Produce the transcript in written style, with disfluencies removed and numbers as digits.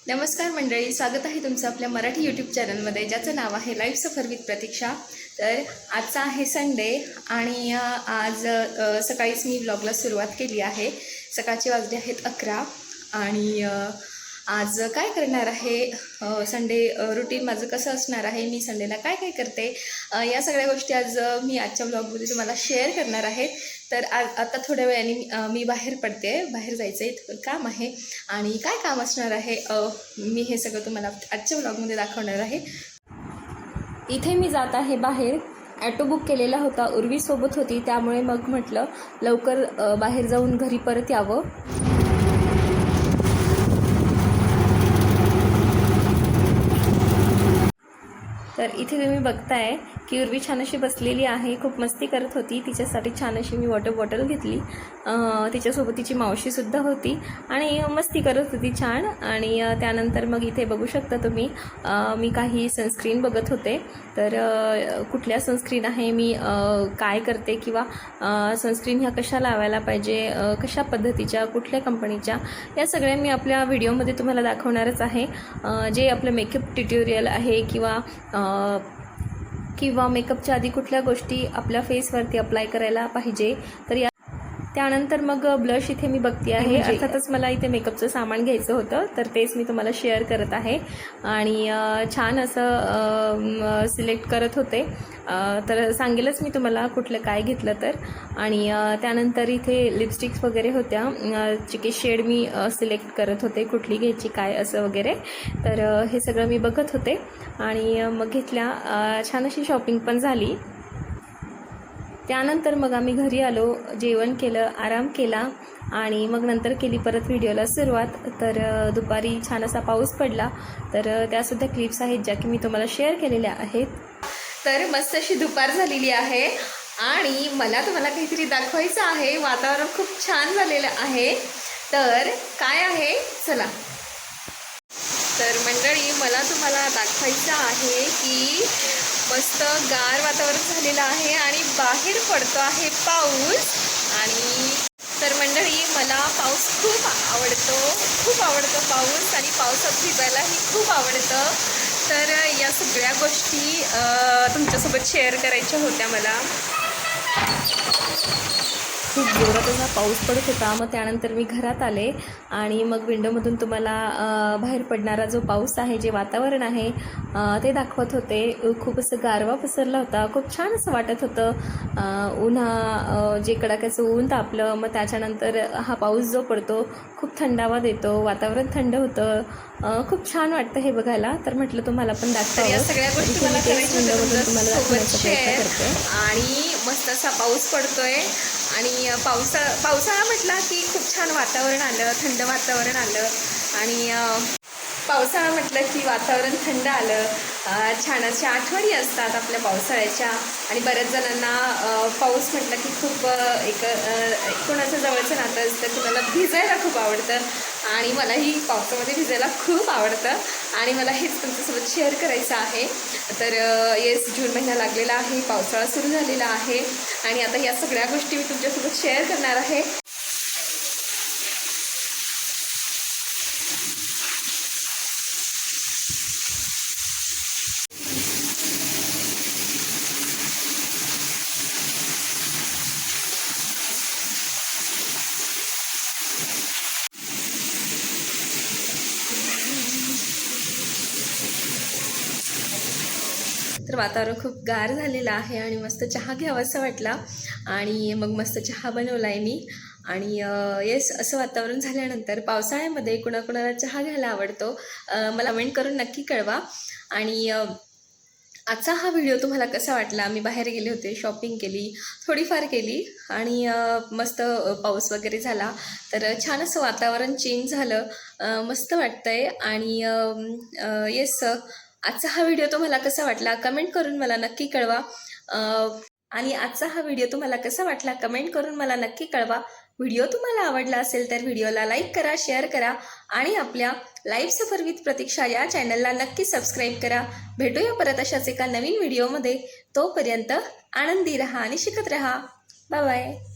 नमस्कार मंडळी, स्वागत आहे तुमचं आपल्या मराठी यूट्यूब चॅनलमध्ये, ज्याचं नाव आहे लाईफ सफर विथ प्रतीक्षा। तर आजचा आहे संडे आणि आज सकाळीच मी व्लॉगला सुरुवात केली आहे। सकाळचे वाजले आहेत 11 आणि आज काय करणार आहे, संडे रुटीन माझं कसं असणार आहे, मी संडेला काय काय करते, या सगळ्या गोष्टी आज मी आजच्या व्लॉगमध्ये तुम्हाला शेअर करणार आहे। तर आता थोड्या वेळाने मी बाहेर पडते, बाहेर जायचं आहे, काम आहे आणि काय काम असणार आहे मी हे सगळं तुम्हाला आजच्या व्लॉगमध्ये दाखवणार आहे। इथे मी जात आहे बाहेर, ॲटो बुक केलेला होता, उर्वी सोबत होती, त्यामुळे मग म्हटलं लवकर बाहेर जाऊन घरी परत यावं। तर इथे तुम्ही बघताय की उर्वी छान अशी बसलेली आहे, खूप मस्ती करत होती। तिच्यासाठी छान अशी मी वॉटर बॉटल घेतली, तिच्यासोबत तिची मावशीसुद्धा होती आणि मस्ती करत होती छान। आणि त्यानंतर मग इथे बघू शकता तुम्ही, मी काही सनस्क्रीन बघत होते। तर कुठल्या सनस्क्रीन आहे, मी काय करते किंवा सनस्क्रीन ह्या कशा लावायला पाहिजे, कशा पद्धतीच्या, कुठल्या कंपनीच्या, या सगळ्या मी आपल्या व्हिडिओमध्ये तुम्हाला दाखवणारच आहे। जे आपलं मेकअप ट्युटोरियल आहे किंवा मेकअपच्या आधी कुठल्या गोष्टी आपल्या फेसवरती अप्लाय करायला पाहिजे, तर त्यानंतर मग ब्लश इथे मी बघते आहे। अर्थातच मला इथे मेकअपचं सामान घ्यायचं होतं, तर तेच मी तुम्हाला शेअर करत आहे आणि छान असं सिलेक्ट करत होते। तर सांगेलच मी तुम्हाला कुठलं काय घेतलं तर। आणि त्यानंतर इथे लिपस्टिक्स वगैरे होत्या, जे शेड मी सिलेक्ट करत होते, कुठली घ्यायची काय असं वगैरे। तर हे सगळं मी बघत होते आणि मग घेतल्या, छान अशी शॉपिंग पण झाली। त्यानंतर मग आम्ही घरी आलो, जेवण केलं, आराम केला आणि मग नंतर केली परत व्हिडिओला सुरुवात। तर दुपारी छान असा पाऊस पडला, तर त्यासुद्धा क्लिप्स आहेत ज्या की मी तुम्हाला शेअर केलेल्या आहेत। तर मस्त अशी दुपार झालेली आहे आणि मला तुम्हाला काहीतरी दाखवायचं आहे। वातावरण खूप छान झालेलं आहे, तर काय आहे चला। तर मंडळी, मला तुम्हाला दाखवायचं आहे की मस्त गार वातावरण झालेलं आहे आणि बाहेर पडतो आहे पाऊस। आणि तर मंडळी, मला पाऊस खूप आवडतो पाऊस, आणि पावसात भिजायलाही खूप आवडतं। तर या सगळ्या गोष्टी तुमच्यासोबत शेअर करायच्या होत्या मला। खूप जोरात असा पाऊस पडत होता, मग त्यानंतर मी घरात आले आणि मग विंडोमधून तुम्हाला बाहेर पडणारा जो पाऊस आहे, जे वातावरण आहे ते दाखवत होते। खूप असं गारवा पसरला होता, खूप छान असं वाटत होतं। उन्हा जे कडाक्याचं ऊन तापलं, मग त्याच्यानंतर हा पाऊस जो पडतो खूप थंडावा देतो, वातावरण थंड होतं, खूप छान वाटतं हे बघायला। तर म्हटलं तुम्हाला पण दाखवावं। या सगळ्या गोष्टी मला विंडोमधून तुम्हाला दाखवण्याचा प्रयत्न करते। आणि मस्त असा पाऊस पडतोय आणि पावसाळा म्हटला की खूप छान वातावरण आलं, थंड वातावरण आलं। आणि पावसाळा म्हटलं की वातावरण थंड आलं, छान अशा आठवणी असतात आपल्या पावसाळ्याच्या। आणि बऱ्याच जणांना पाऊस म्हटलं की खूप कोणाचं जवळचं नातं असतं, कुणाला भिजायला खूप आवडतं आणि मलाही पावसामध्ये भिजायला खूप आवडतं आणि मला हेच तुमच्यासोबत शेअर करायचं आहे। तर येस, जून महिना लागलेला आहे, पावसाळा सुरू झालेला आहे आणि आता या सगळ्या गोष्टी मी तुमच्यासोबत शेअर करणार आहे। तर वातावरण खूप गार झालेलं आहे आणि मस्त चहा घ्यावासा वाटला आणि मग मस्त चहा बनवला आहे मी। आणि येस, असं वातावरण झाल्यानंतर पावसाळ्यामध्ये कुणाकुणाला चहा घ्यायला आवडतो, मला कमेंट करून नक्की कळवा। आणि आजचा हा व्हिडिओ तुम्हाला कसा वाटला? मी बाहेर गेले होते, शॉपिंग केली, थोडीफार केली आणि मस्त पाऊस वगैरे झाला, तर छान असं वातावरण चेंज झालं, मस्त वाटतंय। आणि येस, आजचा हा व्हिडिओ तुम्हाला कसा वाटला कमेंट करून मला नक्की कळवा। आणि आजचा हा व्हिडिओ तुम्हाला कसा वाटला कमेंट करून मला नक्की कळवा। व्हिडिओ तुम्हाला आवडला असेल तर व्हिडिओला लाईक करा, शेअर करा आणि आपल्या लाईफ सफर विथ प्रतीक्षा या चॅनलला नक्की सबस्क्राईब करा। भेटूया परत अशाच एका नवीन व्हिडिओमध्ये, तोपर्यंत आनंदी रहा आणि शिकत रहा। Bye bye.